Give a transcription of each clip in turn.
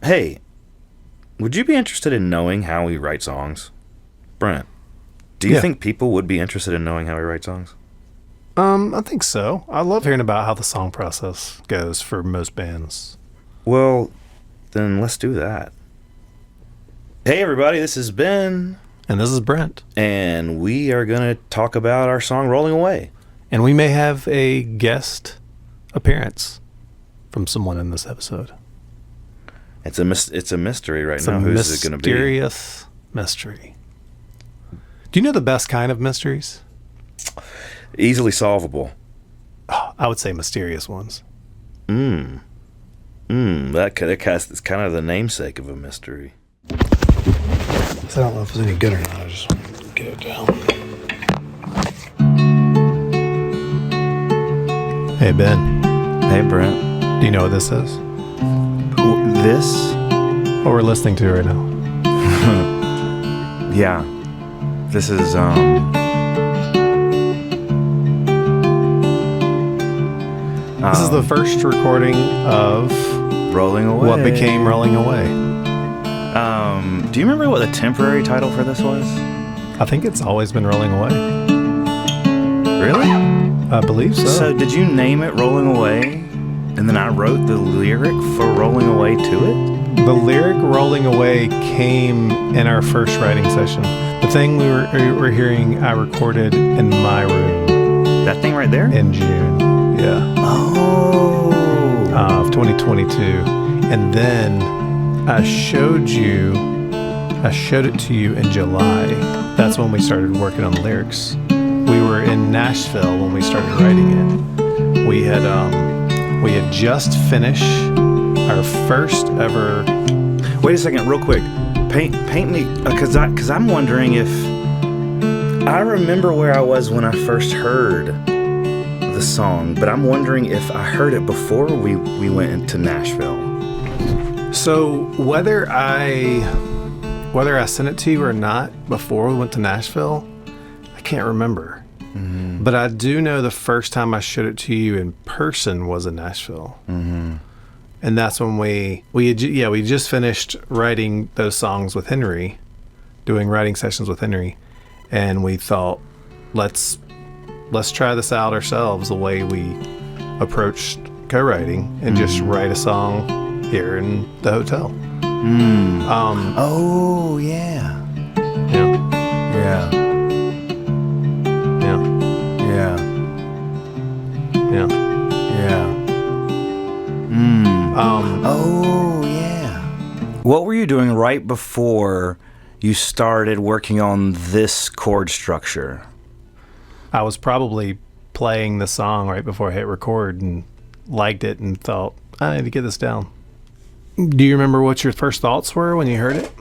Hey, would you be interested in knowing how we write songs? Brent, do you think people would be interested in knowing how we write songs? I think so. I love hearing about how the song process goes for most bands. Well, then let's do that. Hey everybody, this is Ben. And this is Brent. And we are going to talk about our song Rolling Away. And we may have a guest appearance from someone in this episode. It's a mystery right now. Who's it going to be? Mysterious mystery. Do you know the best kind of mysteries? Easily solvable. Oh, I would say mysterious ones. That's kind of the namesake of a mystery. So I don't know if it's any good or not. I just want to get it down. Hey, Ben. Hey, Brent. Do you know what this is? This? What we're listening to right now. Yeah. This is, This is the first recording of Rolling Away. What became Rolling Away. Do you remember what the temporary title for this was? I think it's always been Rolling Away. Really? I believe so. So did you name it Rolling Away, and then I wrote the lyric for Rolling Away to it? The lyric Rolling Away came in our first writing session. The thing we were hearing, I recorded in my room. That thing right there? In June. Yeah. Oh. Of 2022. And then I showed it to you in July. That's when we started working on the lyrics. We were in Nashville when we started writing it. We had just finished our first ever. Wait a second, real quick. Paint me, because I'm wondering if I remember where I was when I first heard the song, but I'm wondering if I heard it before we went into Nashville. So whether I sent it to you or not before we went to Nashville, I can't remember. Mm-hmm. But I do know the first time I showed it to you in person was in Nashville. Mm-hmm. And that's when we just finished writing those songs with Henry, doing writing sessions with Henry, and we thought, let's try this out ourselves the way we approached co-writing and just write a song here in the hotel. Oh yeah. Yeah. Yeah. Yeah. Yeah. Yeah. Yeah. Oh yeah. What were you doing right before you started working on this chord structure? I was probably playing the song right before I hit record and liked it and thought, I need to get this down. Do you remember what your first thoughts were when you heard it?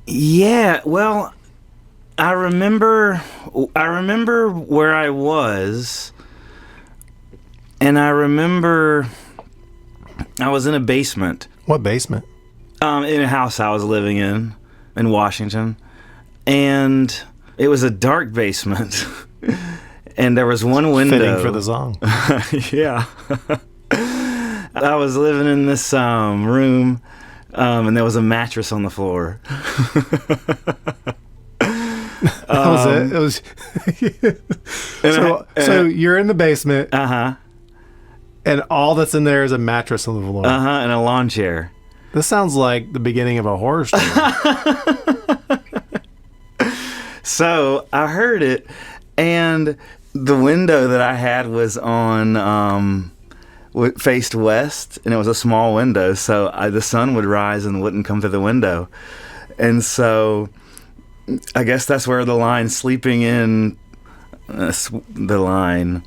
Yeah, well, I remember where I was, and I remember I was in a basement. What basement? In a house I was living in Washington, and it was a dark basement. And there was one window. Fitting for the song. Yeah. I was living in this room, and there was a mattress on the floor. That was it? It was. So you're in the basement. Uh-huh. And all that's in there is a mattress on the floor. Uh-huh, and a lawn chair. This sounds like the beginning of a horror story. So I heard it, and the window that I had was on faced west, and it was a small window, so the sun would rise and wouldn't come through the window. And so I guess that's where the line sleeping in the line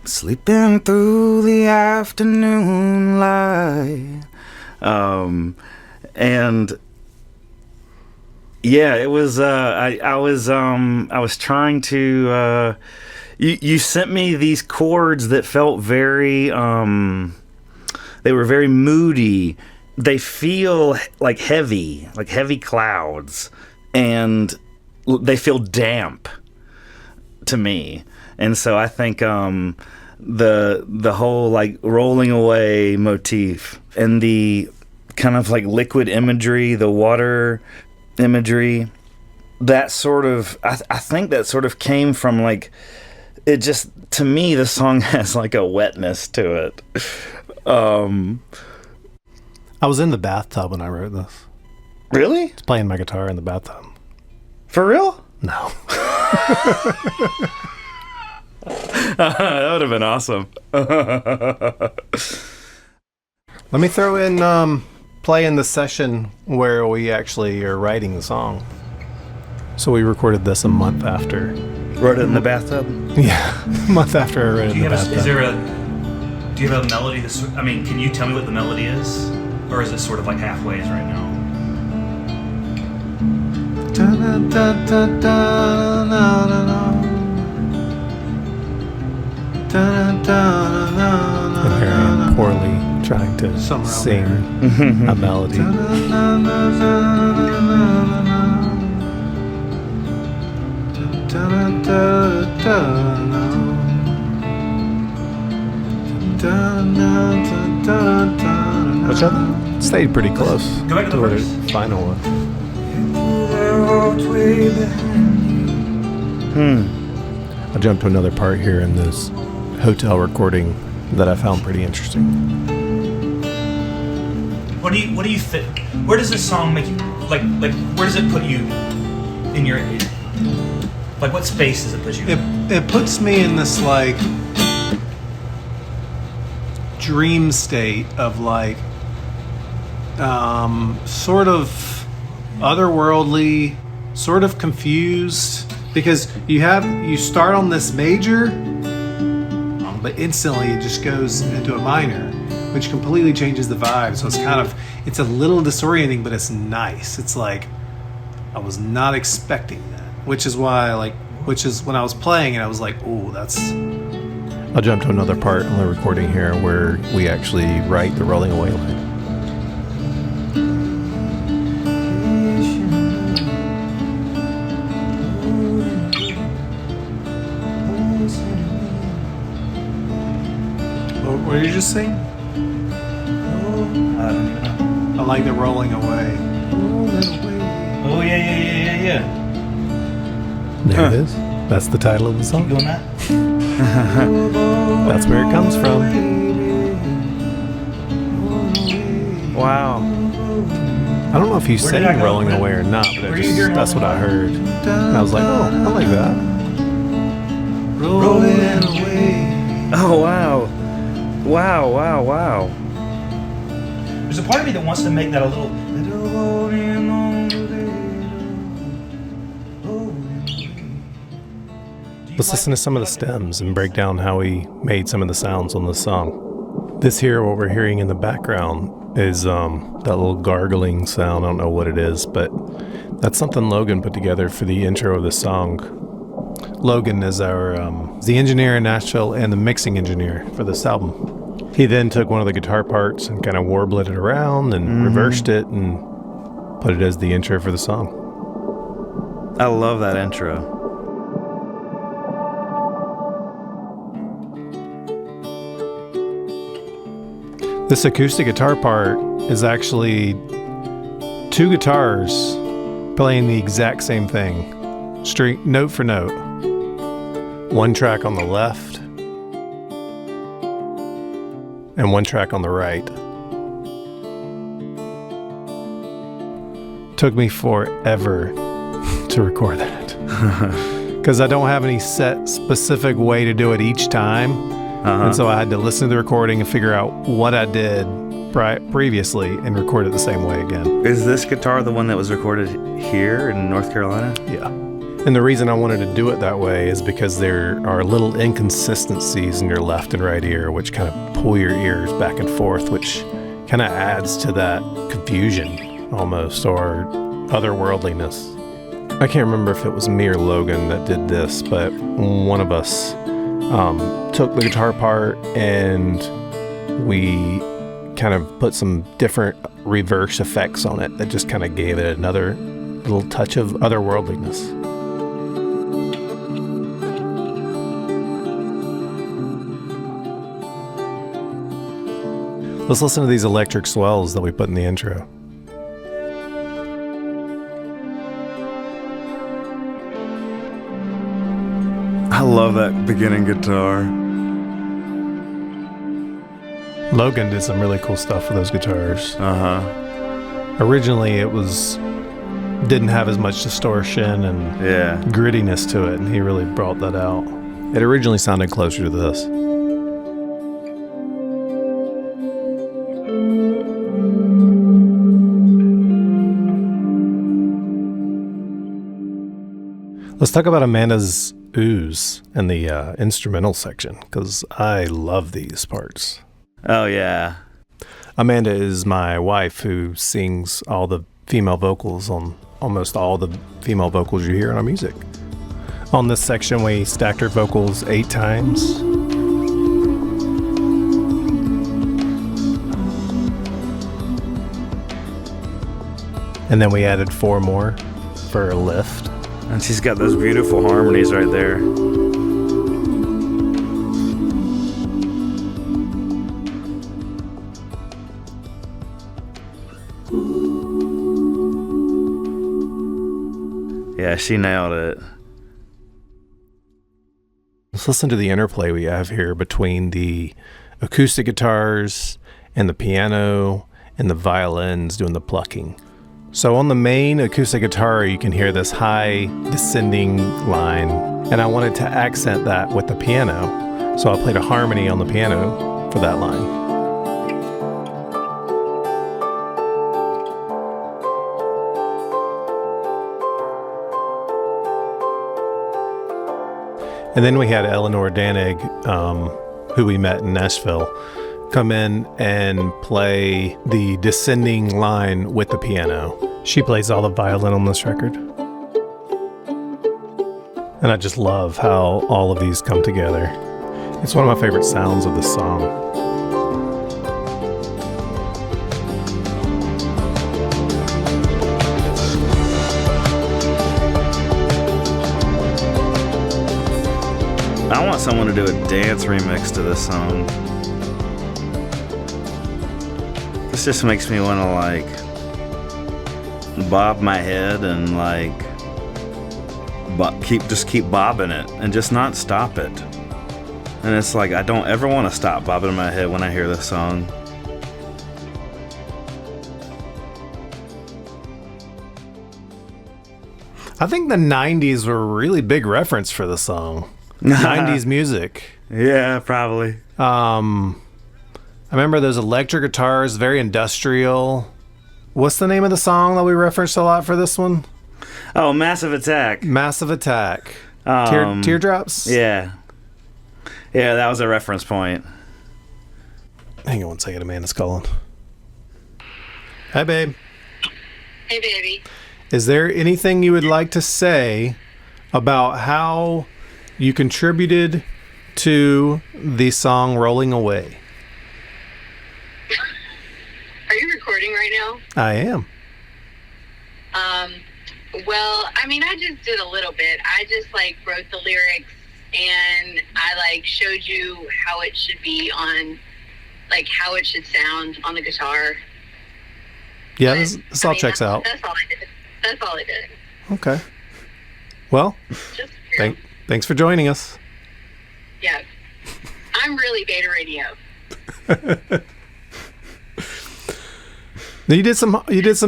sleeping through the afternoon light, and yeah, it was I was trying to you sent me these chords that felt very they were very moody. They feel like heavy clouds, and they feel damp to me. And so I think the whole like rolling away motif and the kind of like liquid imagery, the water imagery. That sort of, I think that sort of came from like, it just, to me, the song has like a wetness to it. I was in the bathtub when I wrote this. Really? I was playing my guitar in the bathtub. For real? No. That would have been awesome. Let me throw in play in the session where we actually are writing the song. So we recorded this a month after. Wrote it in the bathtub? Yeah, a month after I wrote it in the bathtub. Do you have a melody can you tell me what the melody is? Or is it sort of like halfways right now? And here I am poorly trying to sing a melody. Which I stayed pretty close. Go back to the what verse. the final was. I jumped to another part here in this hotel recording that I found pretty interesting. What do you think? Where does this song make you like where does it put you in your like what space does it put you in? It puts me in this like dream state of like sort of otherworldly, sort of confused, because you start on this major, but instantly it just goes into a minor, which completely changes the vibe. So it's a little disorienting, but it's nice. It's like I was not expecting that, which is when I was playing it, I was like, oh, that's. I'll jump to another part on the recording here where we actually write the rolling away line. What did you just sing? I like the rolling away. Oh yeah. There it is. That's the title of the song. Keep doing that. That's where it comes from. Wow. I don't know if you Where sang did I go? rolling away or not, but that's what I heard. And I was like, oh, I like that. Rolling away. Oh, wow. Wow. There's a part of me that wants to make that a little. Let's listen to some of the stems and break down how he made some of the sounds on the song. This here, what we're hearing in the background, is that little gargling sound. I don't know what it is, but that's something Logan put together for the intro of the song. Logan is the engineer in Nashville and the mixing engineer for this album. He then took one of the guitar parts and kind of warbled it around and reversed it and put it as the intro for the song. I love that intro. This acoustic guitar part is actually two guitars playing the exact same thing, string note for note. One track on the left and one track on the right. Took me forever to record that because I don't have any set specific way to do it each time. And so I had to listen to the recording and figure out what I did previously and record it the same way again. Is this guitar the one that was recorded here in North Carolina? Yeah. And the reason I wanted to do it that way is because there are little inconsistencies in your left and right ear, which kind of pull your ears back and forth, which kind of adds to that confusion almost, or otherworldliness. I can't remember if it was me or Logan that did this, but one of us took the guitar part and we kind of put some different reverse effects on it that just kind of gave it another little touch of otherworldliness. Let's listen to these electric swells that we put in the intro. I love that beginning guitar. Logan did some really cool stuff with those guitars. Originally, it didn't have as much distortion and grittiness to it, and he really brought that out. It originally sounded closer to this. Let's talk about Amanda's ooze in the instrumental section, because I love these parts. Oh, yeah. Amanda is my wife who sings all the female vocals on almost all the female vocals you hear in our music. On this section, we stacked her vocals 8 times. And then we added 4 more for a lift. And she's got those beautiful harmonies right there. Yeah, she nailed it. Let's listen to the interplay we have here between the acoustic guitars and the piano and the violins doing the plucking. So on the main acoustic guitar, you can hear this high descending line, and I wanted to accent that with the piano. So I played a harmony on the piano for that line. And then we had Eleanor Danig, who we met in Nashville, come in and play the descending line with the piano. She plays all the violin on this record. And I just love how all of these come together. It's one of my favorite sounds of this song. I want someone to do a dance remix to this song. This just makes me want to like bob my head and like keep bobbing it and just not stop it. And it's like I don't ever want to stop bobbing my head when I hear this song. I think the 90s were a really big reference for the song. 90s music. Yeah, probably. I remember those electric guitars, very industrial. What's the name of the song that we referenced a lot for this one? Oh, Massive Attack. Massive Attack. Teardrops? Yeah. Yeah, that was a reference point. Hang on one second, Amanda's calling. Hi, babe. Hey, baby. Is there anything you would like to say about how you contributed to the song Rolling Away? Are you recording right now? I am. Well, I mean, I just did a little bit. I just like wrote the lyrics and I like showed you how it should be on, like how it should sound on the guitar. Yeah, this all checks out. That's all I did. That's all I did. Okay. Well, Just thanks for joining us. Yeah. I'm really Beta Radio. You did some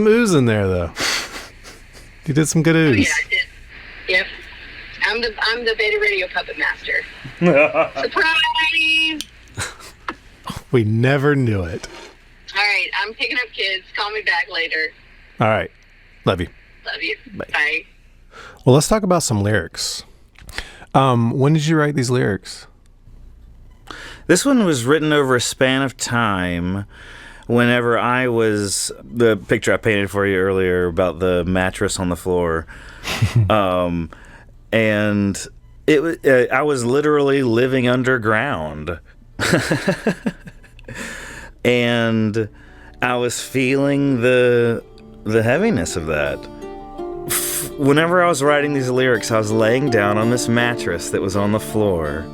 ooze in there though. You did some good ooze. Oh, yeah, I did. Yep. I'm the Beta Radio puppet master. Surprise! We never knew it. All right, I'm picking up kids. Call me back later. All right. Love you. Love you. Bye. Bye. Well, let's talk about some lyrics. When did you write these lyrics? This one was written over a span of time. Whenever I was, the picture I painted for you earlier about the mattress on the floor, and I was literally living underground, and I was feeling the heaviness of that. Whenever I was writing these lyrics, I was laying down on this mattress that was on the floor,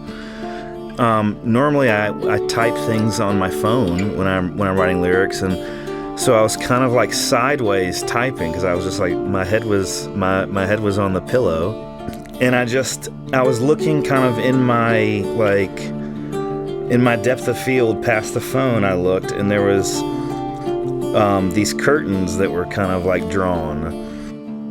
normally I type things on my phone when I'm writing lyrics, and so I was kind of like sideways typing because I was just like my head was on the pillow, and I was looking kind of in my depth of field past the phone. I looked, and there was these curtains that were kind of like drawn.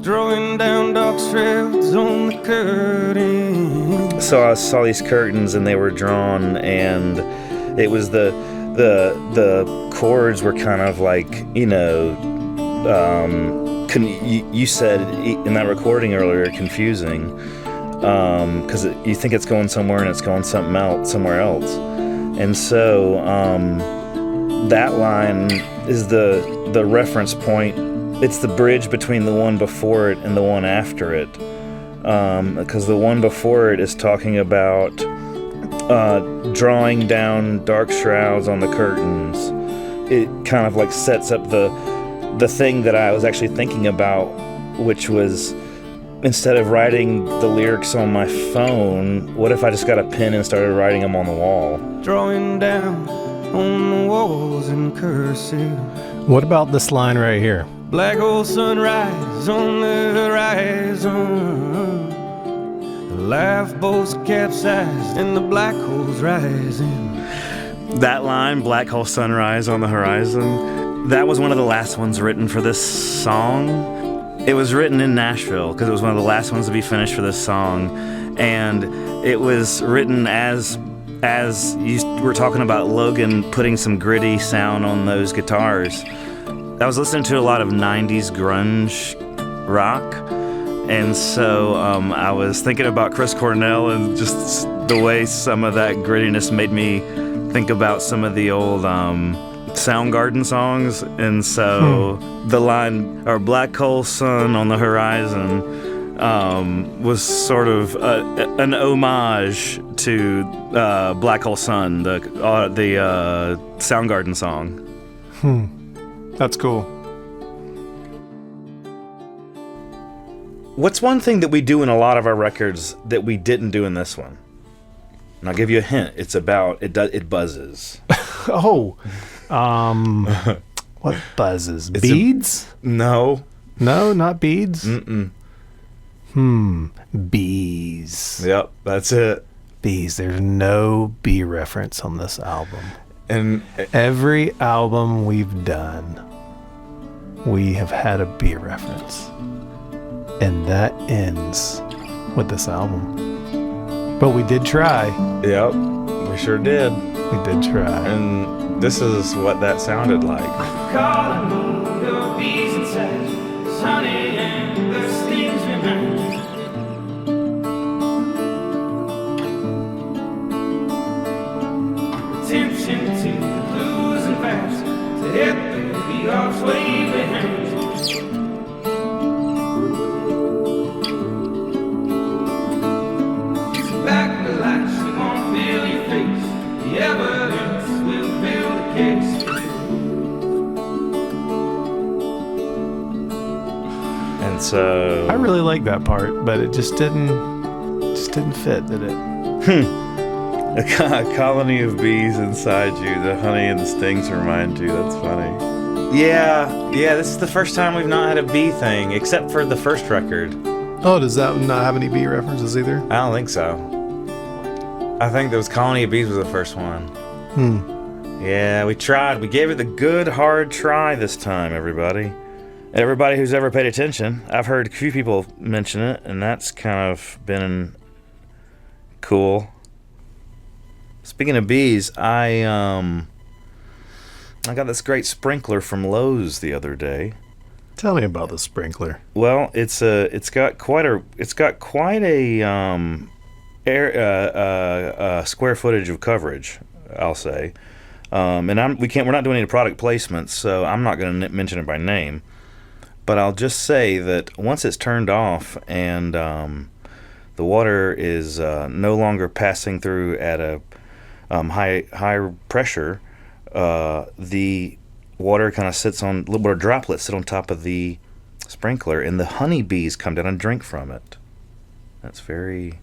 Drawing down dark shrouds on the curtain. So I saw these curtains, and they were drawn, and it was the chords were kind of like, you said in that recording earlier, confusing, because you think it's going somewhere and it's going somewhere else. And so that line is the reference point. It's the bridge between the one before it and the one after it, because the one before it is talking about drawing down dark shrouds on the curtains. It kind of like sets up the thing that I was actually thinking about, which was, instead of writing the lyrics on my phone, what if I just got a pen and started writing them on the wall? Drawing down on the walls in cursive. What about this line right here? Black hole sunrise on the horizon. The lifeboats capsized and the black hole's rising. That line, black hole sunrise on the horizon, that was one of the last ones written for this song. It was written in Nashville because it was one of the last ones to be finished for this song. And it was written as you were talking about Logan putting some gritty sound on those guitars. I was listening to a lot of 90s grunge rock, and so I was thinking about Chris Cornell, and just the way some of that grittiness made me think about some of the old Soundgarden songs. And so the line, or black hole sun on the horizon, was sort of an homage to Black Hole Sun, the Soundgarden song. That's cool. What's one thing that we do in a lot of our records that we didn't do in this one? And I'll give you a hint. It's about it buzzes. Oh, what buzzes? Beads? No, not beads. Mm-mm. Bees. Yep, that's it. Bees. There's no bee reference on this album. And Every album we've done, we have had a bee reference. And that ends with this album. But we did try. yep, we sure did. We did try. And this is what that sounded like. Calling me the bees inside, honey and the stings behind. Attention to losing fast, to hit the Beatles way behind. Back the lights, she won't feel your face. The evidence will build the case. And so I really like that part, but it just didn't fit, did it? a colony of bees inside you, the honey and the stings remind you. That's funny. Yeah, this is the first time we've not had a bee thing, except for the first record. Oh, does that not have any bee references either? I don't think so. I think those Colony of Bees was the first one. Yeah, we tried. We gave it the good, hard try this time, everybody. Everybody who's ever paid attention. I've heard a few people mention it, and that's kind of been cool. Speaking of bees, I got this great sprinkler from Lowe's the other day. Tell me about the sprinkler. Well, it's got quite a square footage of coverage, I'll say. And we're not doing any product placements, so I'm not going to mention it by name. But I'll just say that once it's turned off and the water is no longer passing through at a high pressure, the water kind of sits on, little droplets sit on top of the sprinkler, and the honeybees come down and drink from it. That's very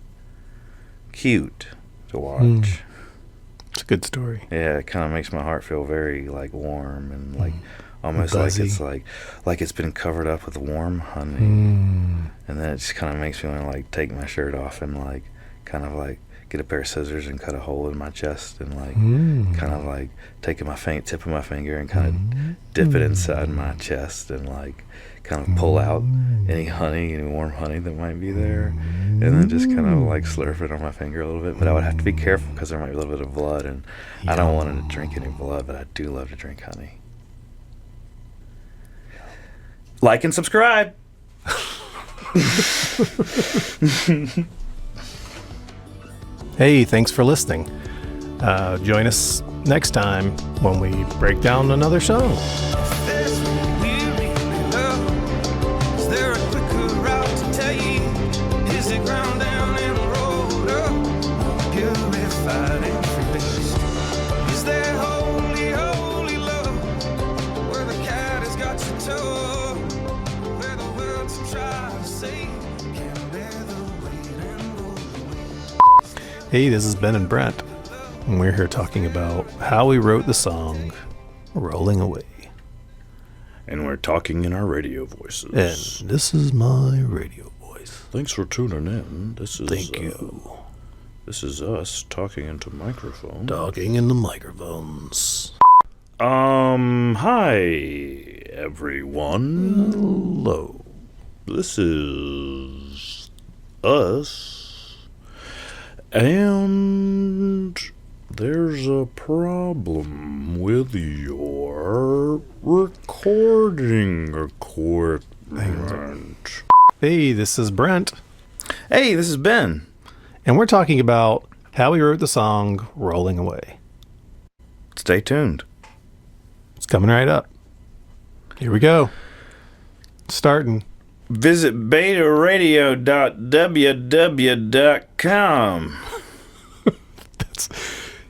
cute to watch. It's a good story. Yeah, it kind of makes my heart feel very like warm and like almost Buzzy. like it's been covered up with warm honey. And then it just kind of makes me want to like take my shirt off and like kind of like get a pair of scissors and cut a hole in my chest and like kind of like taking my tip of my finger and kind of dip it inside my chest and like kind of pull out any warm honey that might be there, and then just kind of like slurp it on my finger a little bit. But I would have to be careful because there might be a little bit of blood, and I don't want to drink any blood, but I do love to drink honey. Like and subscribe. Hey, thanks for listening. Join us next time when we break down another song. There's weary love. Is there a quicker route to take? Is it ground down and rolled up? Purified and free-based. Is there holy, holy love? Where the cat has got your toe? Where the words try to say can't bear the weight and roll away. Hey, this is Ben and Brent, and we're here talking about how we wrote the song Rolling Away. And we're talking in our radio voices. And this is my radio voice. Thanks for tuning in. This is Thank you. This is us talking into microphones. Talking in the microphones. Hi everyone. Hello. This is us. And there's a problem with your recording equipment. Hey, this is Brent, Hey, this is Ben. and we're talking about how we wrote the song Rolling Away. Stay tuned. It's coming right up. Here we go. Starting. Visit betaradio.www.com.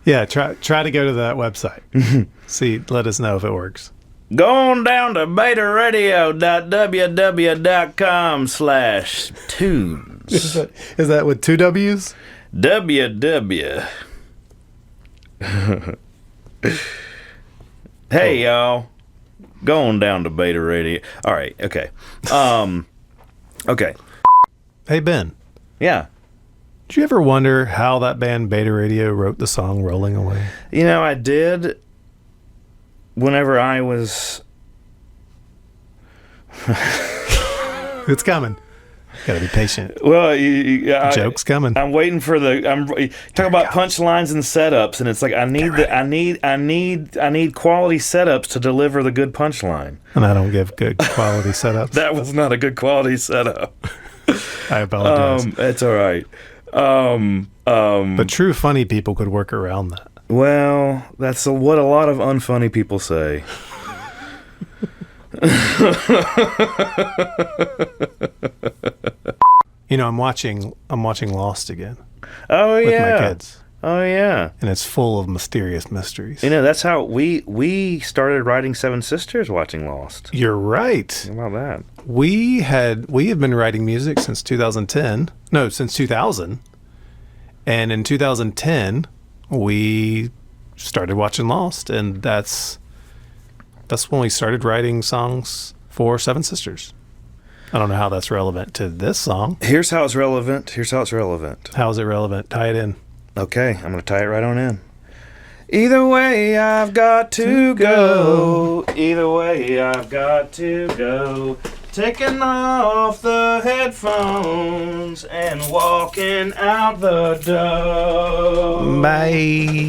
Yeah, try to go to that website. See, let us know if it works. Go on down to betaradio.www.com/tunes. Is that with two W's? WW. Hey, y'all. Go on down to Beta Radio. All right, okay. Okay. Hey, Ben, Yeah. did you ever wonder how that band Beta Radio wrote the song Rolling Away? You know, I did whenever I was... It's coming. Gotta be patient. Well, Joke's coming. I'm waiting for talk about punchlines and setups, and it's like I need quality setups to deliver the good punchline. And I don't give good quality setups. That was not a good quality setup. I apologize. It's all right. But true funny people could work around that. Well, that's what a lot of unfunny people say. You know, I'm watching Lost again Oh with yeah. my kids, Oh yeah. and it's full of mysterious mysteries. You know, that's how we started writing Seven Sisters watching Lost. You're right. How about that? We have been writing music since 2010. No, since 2000. And in 2010, we started watching Lost, and that's when we started writing songs for Seven Sisters. I don't know how that's relevant to this song. Here's how it's relevant. How is it relevant? Tie it in. Okay, I'm going to tie it right on in. Either way, I've got to go. Either way, I've got to go. Taking off the headphones and walking out the door. Bye.